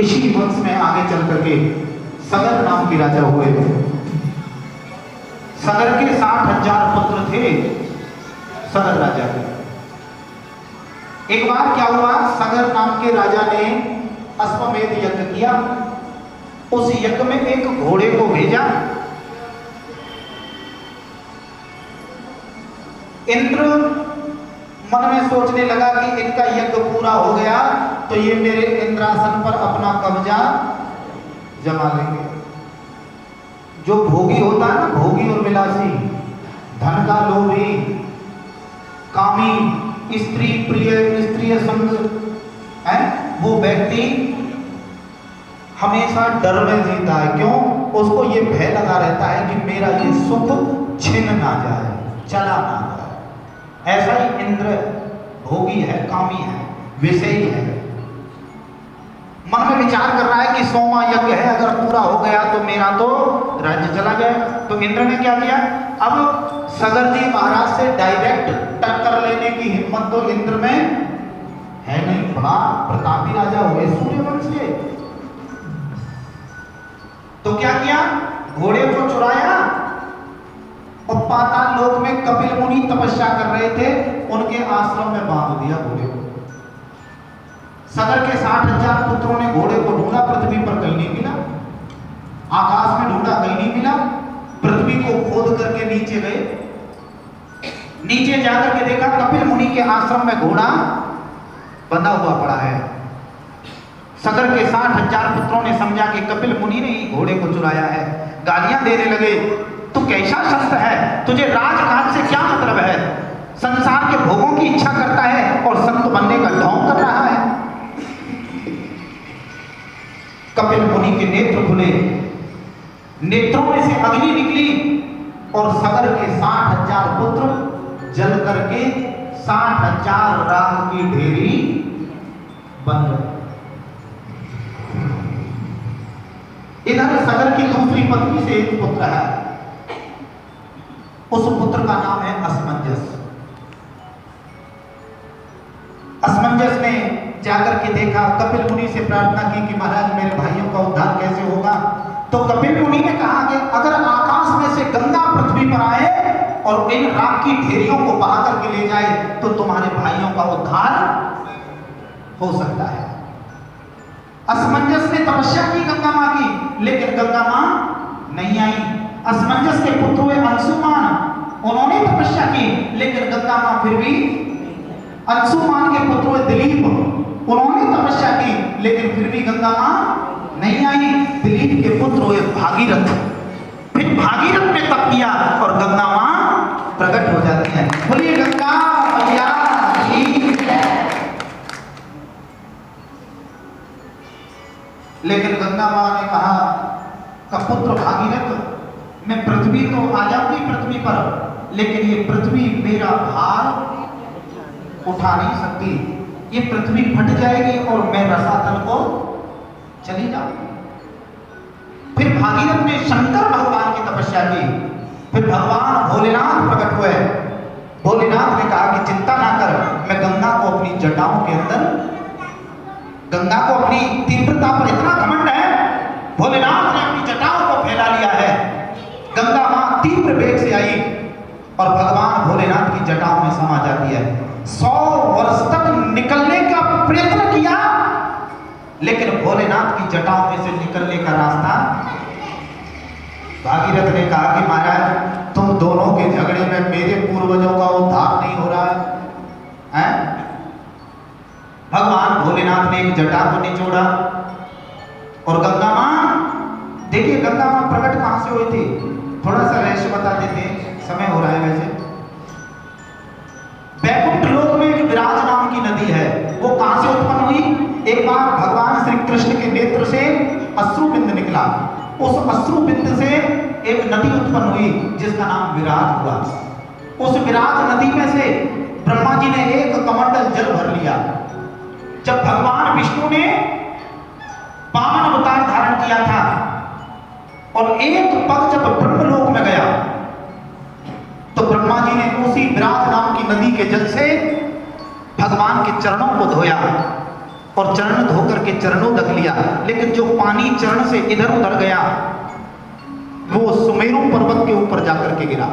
इसी वंश में आगे चल करके सगर नाम के राजा हुए। सगर के 60,000 पुत्र थे सगर राजा के। एक बार क्या हुआ, सगर नाम के राजा ने अश्वमेध यज्ञ किया। उस यज्ञ में एक घोड़े को भेजा। इंद्र मन में सोचने लगा कि इनका यज्ञ पूरा हो गया तो ये मेरे इंद्रासन पर अपना कब्जा जमा लेंगे। जो भोगी होता है ना, भोगी और विलासी, धन का लोभी, कामी, स्त्री प्रिय, स्त्रीय संग है, वो व्यक्ति हमेशा डर में जीता है। क्यों? उसको ये भय लगा रहता है कि मेरा ये सुख छिन ना जाए, चला ना जाए। ऐसा ही इंद्र भोगी है, कामी है, विषयी है। मन में विचार कर रहा है कि 100वां यज्ञ है, अगर पूरा हो गया तो मेरा तो राज्य चला जाएगा। तो इंद्र ने क्या किया, अब सगर जी महाराज से डायरेक्ट टक्कर लेने की हिम्मत तो इंद्र में है नहीं। बड़ा प्रतापी राजा हुए सूर्यवंश के। तो क्या किया, घोड़े को चुराया और पाताल लोक में कपिल मुनि तपस्या कर रहे थे, उनके आश्रम में बांध दिया घोड़े को। सगर के 60,000 पुत्रों ने घोड़े को ढूंढा, पृथ्वी पर कहीं नहीं मिला। आकाश में ढूंढा, कहीं नहीं मिला। पृथ्वी को खोद करके नीचे गए, नीचे जाकर के देखा कपिल मुनि के आश्रम में घोड़ा बंधा हुआ पड़ा है। सगर के 60,000 पुत्रों ने समझा कि कपिल मुनि ने ही घोड़े को चुराया है। गालियां देने लगे, तू कैसा संत है, तुझे राजकाज से क्या मतलब है, संसार के भोगों की इच्छा करता है और संत बनने का ढोंग कर रहा है। कपिल मुनि के नेत्र खुले, नेत्रों में से अग्नि निकली और सगर के 60,000 पुत्र जल करके 60,000 राख की ढेरी बन गए। इधर सगर की दूसरी पत्नी से एक पुत्र है, उस पुत्र का नाम है असमंजस। असमंजस ने जाकर के देखा, कपिल मुनि से प्रार्थना की कि महाराज मेरे भाइयों का उद्धार कैसे होगा। तो कपिल मुनि ने कहा कि अगर आकाश में से गंगा पृथ्वी पर आए और इन राख की ढेरियों को बहा करके ले जाए तो तुम्हारे भाइयों का उद्धार हो सकता है। असमंजस ने तपस्या की गंगा मां की, लेकिन गंगा मां नहीं आई। असमंजस के पुत्र हुए अंशुमान, उन्होंने तपस्या की, लेकिन गंगा मां फिर भी। अंशुमान के पुत्र हुए दिलीप, उन्होंने तपस्या की, लेकिन फिर भी गंगा मां नहीं आई। दिलीप के पुत्र हुए भागीरथ, फिर भागीरथ ने तप किया और गंगा मां प्रकट हो जाती है। बोलिए गंगा मैया की जय। लेकिन गंगा मां ने कहा का पुत्र भागीरथ, मैं पृथ्वी तो आ जाऊंगी पृथ्वी पर, लेकिन ये पृथ्वी मेरा भार उठा नहीं सकती। ये पृथ्वी फट जाएगी और मैं रसातल को चली जाऊंगी। फिर भागीरथ ने शंकर भगवान की तपस्या की। फिर भगवान भोलेनाथ प्रकट हुए। भोलेनाथ ने कहा कि चिंता ना कर, मैं गंगा को अपनी जटाओं के अंदर, गंगा को अपनी तीव्रता पर इतना घमंड है, भोलेनाथ ने अपनी जटाओं को फैला लिया है। गंगा मां तीव्र वेग से आई और भगवान भोलेनाथ की जटाओं में समा जाती है। 100 वर्ष तक निकलने का प्रयत्न किया, लेकिन भोलेनाथ की जटाओं में से निकलने का रास्ता। भागीरथ ने कहा कि महाराज तुम दोनों के झगड़े में मेरे पूर्वजों का उद्धार नहीं हो रहा है? भगवान भोलेनाथ ने एक जटा को निचोड़ा और गंगा मां, देखिए गंगा मां प्रकट कहां से हुई थी, थोड़ा सा रहस्य बता देते हैं, समय हो रहा है वैसे। बैकुंठ लोक में एक विराज नाम की नदी है, वो कहां से उत्पन्न हुई? एक बार भगवान श्री कृष्ण के नेत्र से अश्रुबिंद निकला, उस अश्रुबिंद से एक नदी उत्पन्न हुई जिसका नाम विराज हुआ। उस विराज नदी में से ब्रह्मा जी ने एक कमंडल जल भर लिया। जब भगवान विष्णु ने वामन अवतार धारण किया था और एक पग जब ब्रह्मलोक में गया तो ब्रह्मा जी ने उसी विराज नाम की नदी के जल से भगवान के चरणों को धोया और चरण धो करके चरणों तक लिया, लेकिन जो पानी चरण से इधर उधर गया वो सुमेरु पर्वत के ऊपर जाकर के गिरा,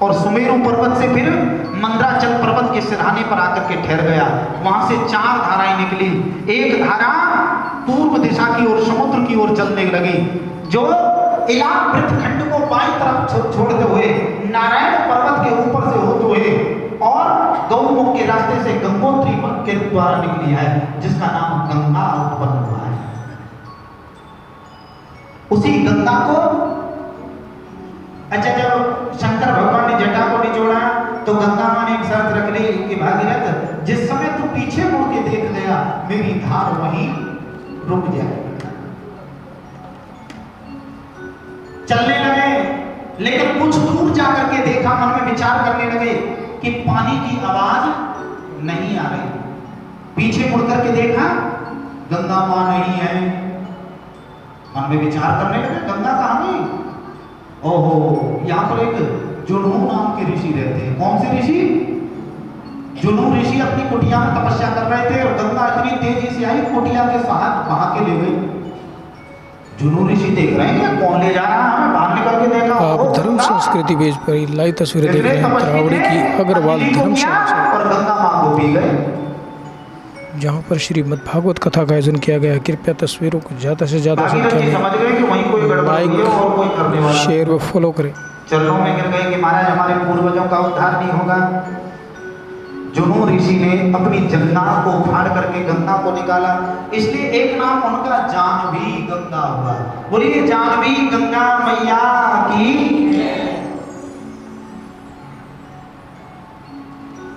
और सुमेरु पर्वत से फिर मंदराचल पर्वत के सिरहाने पर आकर के ठहर गया। वहां से 4 धाराएं निकली। एक धारा पूर्व दिशा की ओर समुद्र की ओर चलने लगी, जो इलाम वृत्तखंड को बाईं तरफ छोड़ते हुए नारायण पर्वत के ऊपर से होते हुए और गौमुख के रास्ते से गंगोत्री के द्वारा निकली है, जिसका नाम गंगा उत्पन्न हुआ है। उसी गंगा को अच्छा, जब शंकर भगवान ने जटा को निचोड़ा तो गंगा माँ ने एक शर्त रख ली कि भागीरथ, जिस समय तू पीछे मुड़ के देख लिया मेरी धार वहीं रुक जाए। चलने लगे, लेकिन कुछ दूर जाकर के देखा, मन में विचार करने लगे कि पानी की आवाज नहीं आ रही। पीछे मुड़ करके देखा, गंगा माँ नहीं है। मन में विचार करने लगे, गंगा कहाँ गई? ओहो, यहाँ पर एक जुनू नाम के ऋषि रहते हैं। कौन से ऋषि? जुनू ऋषि अपनी कुटिया में तपस्या कर रहे थे और गंगा इतनी तेजी से आई, कुटिया के साथ बहा के ले गई। जुनू ऋषि देख रहे हैं कौन ले जा रहा है, हमें बाहर निकल के देखा। आप धर्म संस्कृति पेज पर लाइव तस्वीरें देख रहे हैं तरावड़ी की अग्रवाल धर्मशाला से, और गंगा मां को पी गए, जहां पर श्रीमद् भागवत कथा का आयोजन किया गया। कृपया तस्वीरों को ज्यादा से ज्यादा संख्या में लाइक, शेयर व फॉलो करें। चरणों में गिर गए कि महाराज हमारे पूर्वजों का उद्धार नहीं होगा। जुनू ऋषि ने अपनी जंघा को फाड़ करके गंगा को निकाला, इसलिए एक नाम उनका जानवी गंगा हुआ। बोलिए जानवी गंगा मैया की।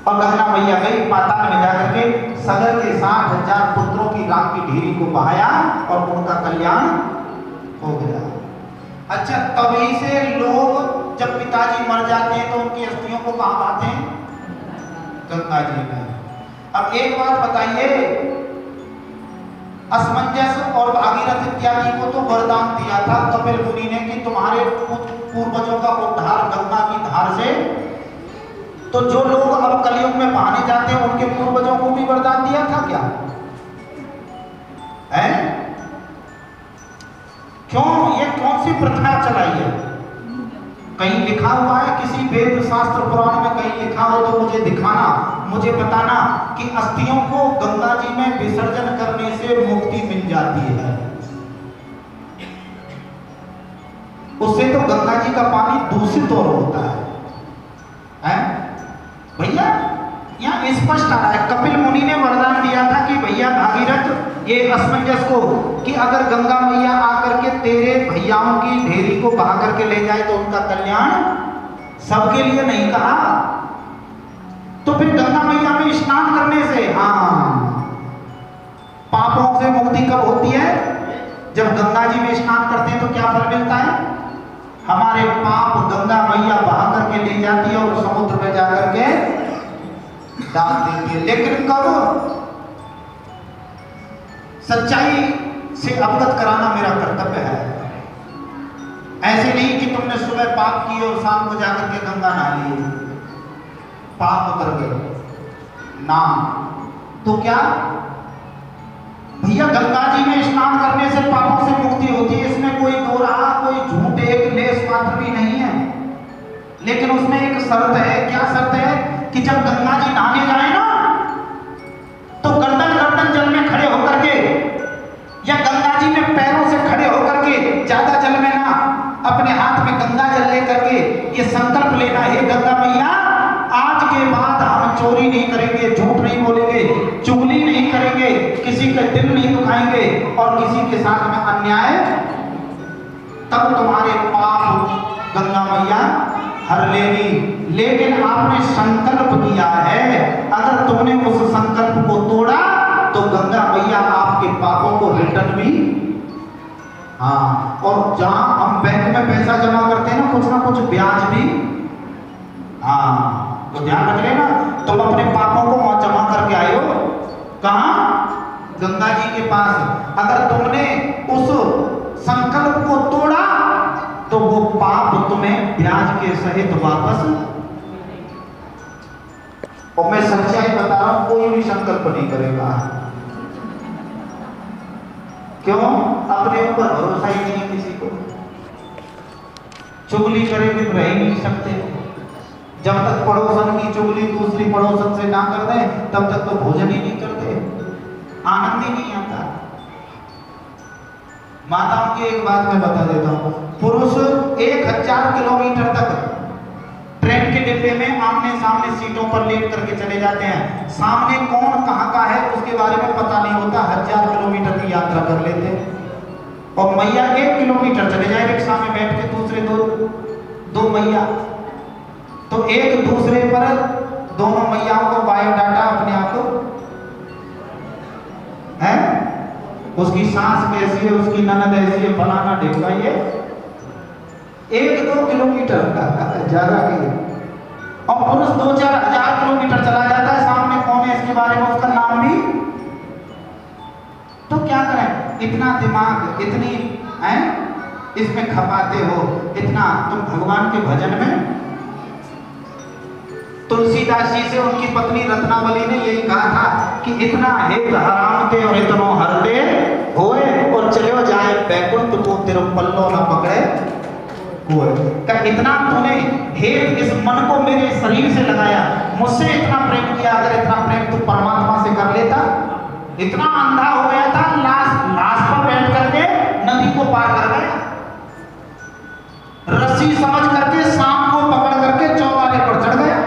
और गंगा मैया गई पाताल में जाकर के सगर के 60,000 पुत्रों की राम की ढेरी को बहाया और उनका कल्याण हो गया। अच्छा, तभी से लोग जब पिताजी मर जाते हैं तो उनकी अस्थियों को कहाँ पाते हैं? गंगा जी में। अब एक बात बताइए, असमंजस और भागीरथ इत्यादि को तो वरदान दिया था कपिल मुनि ने कि तुम्हारे पूर्वजों का उद्धार गंगा की धार से। तो जो लोग अब कलयुग में बहाने जाते हैं उनके पूर्वजों को भी वरदान दिया था क्या? है? क्यों? ये कौन सी प्रथा चलाई है? कहीं लिखा हुआ है किसी वेद शास्त्र पुराण में कहीं लिखा हो तो मुझे दिखाना, मुझे बताना कि अस्थियों को गंगा जी में विसर्जन करने से मुक्ति मिल जाती है। उससे तो गंगा जी का पानी दूषित और होता है। भैया यहाँ स्पष्ट आ रहा है, कपिल मुनि ने वरदान दिया था कि भैया भागीरथ ये असमंजस को कि अगर गंगा मैया आकर के तेरे भैयाओं की ढेरी को बहा करके ले जाए तो उनका कल्याण सबके लिए नहीं कहा। तो फिर गंगा मैया में स्नान करने से पापों से मुक्ति कब होती है? जब गंगा जी में स्नान करते हैं तो क्या फल मिलता है? हमारे पाप गंगा मैया बहा करके ले जाती है और समुद्र में जाकर के डाल देती है। लेकिन कब? सच्चाई से अवगत कराना मेरा कर्तव्य है। ऐसे नहीं कि तुमने सुबह पाप किए और शाम को जाकर के गंगा नहा लिए, पाप उतर गए ना। तो क्या भैया गंगा जी में स्नान करने से पापों से मुक्ति होती है, इसमें कोई दो राह कोई झूठ एक लेस मात्र भी नहीं है। लेकिन उसमें एक शर्त है। क्या शर्त है? कि जब गंगा जी नहाने जाए ना तो गर्दन गर्दन जल में खड़े होकर के या गंगा जी में पैरों से खड़े होकर के, ज्यादा जल में ना, अपने हाथ में गंगा जल लेकर के ये संकल्प लेना, हे गंगा मैया आज के बाद हम चोरी नहीं करेंगे, झूठ नहीं बोलेंगे, चुगली नहीं करेंगे, किसी का दिल नहीं दुखाएंगे और किसी के साथ में अन्याय, तब तुम्हारे पाप गंगा मैया हर लेगी। लेकिन आपने संकल्प किया है, अगर तुमने उस संकल्प को तोड़ा तो गंगा मैया आपके पापों को रिटर्न भी। और जहां हम बैंक में पैसा जमा करते हैं ना, कुछ ना कुछ ब्याज भी, तो ध्यान रख लेना। तुम अपने पापों को वहां जमा करके आए हो, कहां? गंगा जी के पास। अगर तुमने उस संकल्प को तोड़ा तो वो पाप तुम्हें ब्याज के सहित वापस। और मैं सच्चाई बता रहा हूं, कोई भी संकल्प नहीं करेगा। क्यों? अपने ऊपर भरोसा ही नहीं किसी को। चुगली करे बिन रह ही नहीं सकते। जब तक पड़ोसन की चुगली दूसरी पड़ोसन से ना कर दे तब तक तो भोजन ही नहीं करते, आनंद ही नहीं आता। माताओं की एक बात मैं बता देता हूँ, पुरुष 1000 किलोमीटर तक ट्रेन के डिब्बे में आमने सामने सीटों पर लेट करके चले जाते हैं, सामने कौन कहाँ का है उसके बारे में पता नहीं होता, 1000 किलोमीटर की यात्रा कर लेते हैं। और मैया 1 किलोमीटर चले जाए रिक्शा में बैठ के, दूसरे दो मैया, तो एक दूसरे पर दोनों मैयाओं को बायोडाटा अपने आप को है, उसकी सास कैसी है, उसकी ननद ऐसी है, फलाना ढेका, ये 1-2 किलोमीटर ज्यादा की। और पुरुष 2-4 हजार किलोमीटर चला जाता है, सामने कौन है इसके बारे में उसका नाम भी। तो क्या करें, इतना दिमाग इतनी है इसमें खपाते हो, इतना तुम भगवान के भजन में। तुलसीदास जी से उनकी पत्नी रत्नावली ने यही कहा था कि इतना हेत हरामते और इतनो हरते होए और चलो जाए बैकुंठ को तेरे पल्लो न पकड़े का। इतना तूने हेत इस मन को मेरे शरीर से लगाया, मुझसे इतना प्रेम किया, अगर इतना प्रेम तू परमात्मा से कर लेता। इतना अंधा हो गया था, लाश पर बैठ करके नदी को पार कर गया, रस्सी समझ करके सांप को पकड़ करके चौबारे पर चढ़ गया।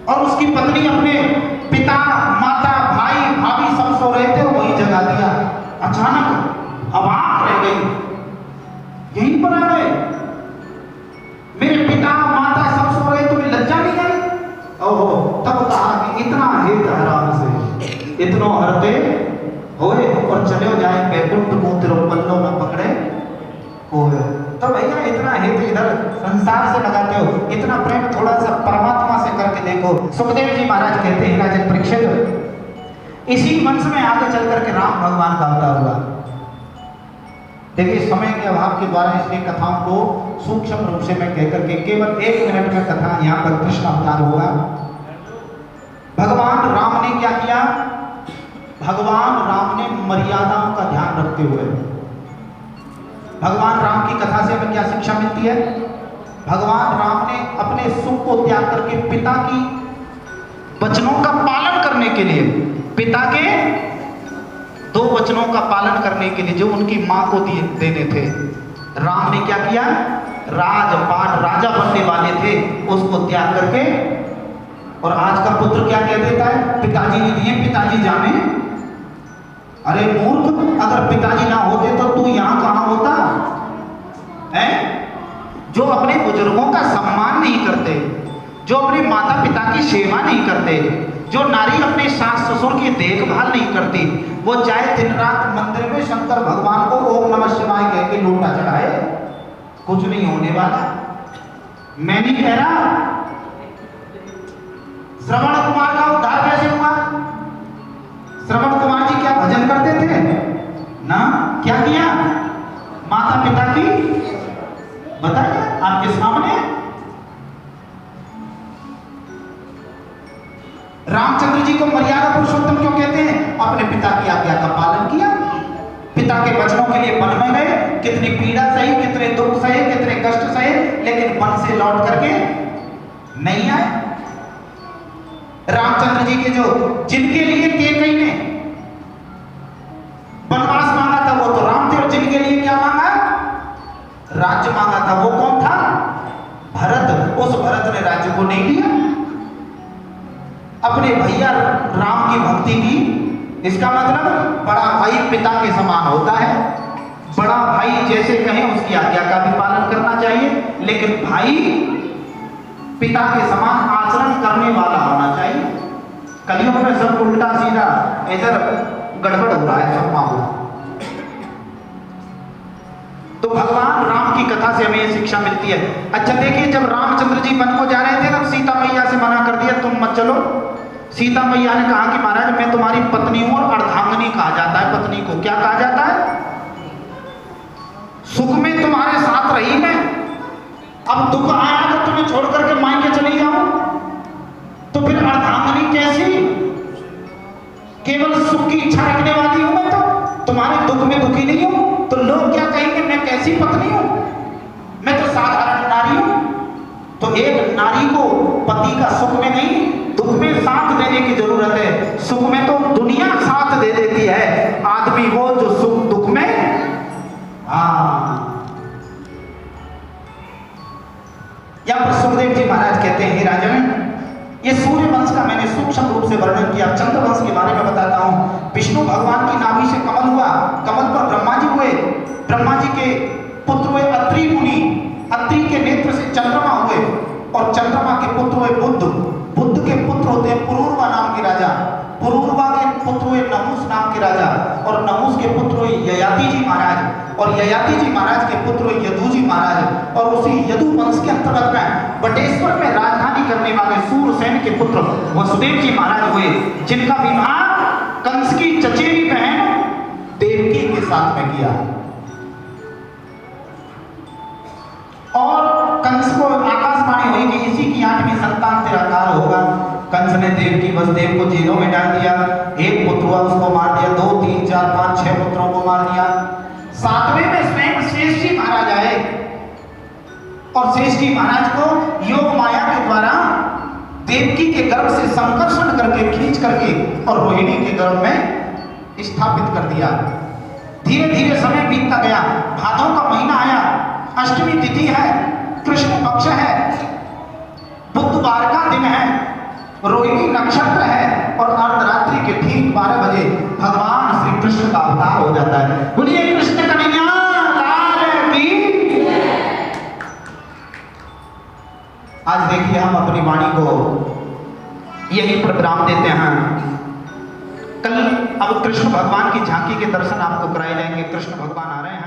और उसकी पत्नी अपने पिता माता भाई भाभी सब सो रहे थे, वही जगा दिया। अचानक अवाक रह गई, यहीं पर आ गए, मेरे पिता माता सब सो रहे, तुम्हें लज्जा नहीं आई? ओहो, तब कहा कि इतना हेत हराम से इतनो हरते होए और चलो जाए बैकुंठ को तेरे पल्लो न पकड़े होए। तो भैया इतना हेत इधर संसार से लगाते हो, इतना प्रेम थोड़ा सा परमात्मा से करके देखो। सुखदेव जी महाराज कहते हैं राजन परीक्षित, इसी वंश में आगे चल करके राम भगवान का अवतार हुआ। देखिए समय के अभाव के द्वारा इसलिए कथाओं को सूक्ष्म रूप से मैं कहकर के केवल 1 मिनट में कथा यहाँ पर कृष्ण अवतार होगा। भगवान राम ने क्या किया? भगवान राम ने मर्यादाओं का ध्यान रखते हुए, भगवान राम की कथा से हमें क्या शिक्षा मिलती है? भगवान राम ने अपने सुख को त्याग करके पिता की वचनों का पालन करने के लिए, पिता के 2 वचनों का पालन करने के लिए जो उनकी मां को देने थे, राम ने क्या किया? राजपाट राजा बनने वाले थे उसको त्याग करके। और आज का पुत्र क्या कह देता है? पिताजी ने दिए, पिताजी जाने। अरे मूर्ख, अगर पिताजी ना होते तो तू यहां कहां होता है? जो अपने बुजुर्गों का सम्मान नहीं करते, जो अपने माता पिता की सेवा नहीं करते, जो नारी अपने सास ससुर की देखभाल नहीं करती, वो चाहे दिन रात मंदिर में शंकर भगवान को ओम नमः शिवाय कह के लोटा चढ़ाए, कुछ नहीं होने वाला। मैं नहीं कह रहा। श्रवण कुमार का उद्धार कैसे हुआ? श्रवण कुमार जी क्या भजन करते थे ना? क्या किया? माता पिता की बताइए आपके सामने। रामचंद्र जी को मर्यादा पुरुषोत्तम क्यों कहते हैं? अपने पिता की आज्ञा का पालन किया, पिता के वचनों के लिए वन में गए, कितनी पीड़ा सही, कितने दुख सहे, कितने कष्ट सहे, लेकिन वन से लौट करके नहीं आए। रामचंद्र जी के जो जिनके लिए कैकेयी ने वनवास मांगा था वो तो राम थे, और जिनके लिए क्या मांगा? राज्य मांगा था, वो कौन था? भरत। उस भरत ने राज्य को नहीं लिया, अपने भैया राम की भक्ति की। इसका मतलब बड़ा भाई पिता के समान होता है, बड़ा भाई जैसे कहें उसकी आज्ञा का भी पालन करना चाहिए, लेकिन भाई पिता के समान आचरण करने वाला होना चाहिए। कलयुग में सब उल्टा सीधा, इधर गड़बड़ हो रहा है सब मामला। तो भगवान राम की कथा से हमें ये शिक्षा मिलती है। अच्छा देखिए, जब रामचंद्र जी वन को जा रहे थे तब सीता मैया से मना कर दिया, तुम मत चलो। सीता मैया ने कहा कि महाराज मैं तुम्हारी पत्नी हूं, और अर्धांगिनी कहा जाता है पत्नी को। क्या कहा जाता है? सुख में तुम्हारे साथ रही मैं, अब दुख आया तो तुम्हें छोड़ करके मायके चली जाऊं, तो फिर अर्धांगिनी कैसी? केवल सुख की इच्छा रखने वाली हूं मैं, तो तुम्हारे दुख में दुखी नहीं हूं, तो लोग क्या कहेंगे मैं कैसी पत्नी हूं, मैं तो साधारण नारी हूं। तो एक नारी को पति का सुख में नहीं दुख में साथ देने की जरूरत है। सुख में तो दुनिया साथ दे देती है, आदमी वो जो सुख दुख में यहां पर सुखदेव जी महाराज कहते हैं, हे राजन, ये सूर्य वंश का मैंने सूक्ष्म रूप से वर्णन किया। चंद्र वंश के बारे में बताता हूं। विष्णु भगवान की नाभि से कमल हुआ, कमल पर ब्रह्मा जी हुए, ब्रह्मा जी के पुत्र हुए अत्रि मुनि, अत्रि के नेत्र से चंद्रमा हुए, और चंद्रमा के पुत्र हुए बुद्ध, बुद्ध के पुत्र होते हैं पुरूरवा नाम के राजा, पुरूरवा के पुत्र हुए नहुस नाम के राजा, और नहुस के पुत्र हुए ययाति जी महाराज, और ययाति जी महाराज के पुत्र हुए यदु जी महाराज, और उसी यदु वंश के अंतर्गत में बटेश्वर में राजधानी करने वाले सूरसेन के पुत्र वसुदेव जी महाराज हुए, जिनका विवाह कंस की चचेरी बहन देवकी के साथ में किया। और कंस को आकाशवाणी हुई कि इसी की 8वीं संतान तेरा काल होगा। कंस ने देवकी वसुदेव को जेलों में डाल दिया, एक पुत्र हुआ उसको मार दिया, 2, 3, 4, 5, 6 पुत्रों को मार दिया। 7वें में स्वयं शेष जी महाराज आए, और शेष जी महाराज को योग माया के द्वारा देवकी के गर्भ से संकर्षण करके खींच करके और रोहिणी के गर्भ में स्थापित कर दिया। धीरे धीरे समय बीतता गया, भादों का महीना आया, अष्टमी तिथि है, कृष्ण पक्ष है, बुधवार का दिन है, रोहिणी नक्षत्र है, और अर्धरात्रि के ठीक 12 बजे भगवान श्री कृष्ण का अवतार हो जाता है। बोलिए कृष्ण कन्हैया लाल की। आज देखिए हम अपनी वाणी को यही पर विराम देते हैं। कल अब कृष्ण भगवान की झांकी के दर्शन आपको कराए जाएंगे। कृष्ण भगवान आ रहे हैं।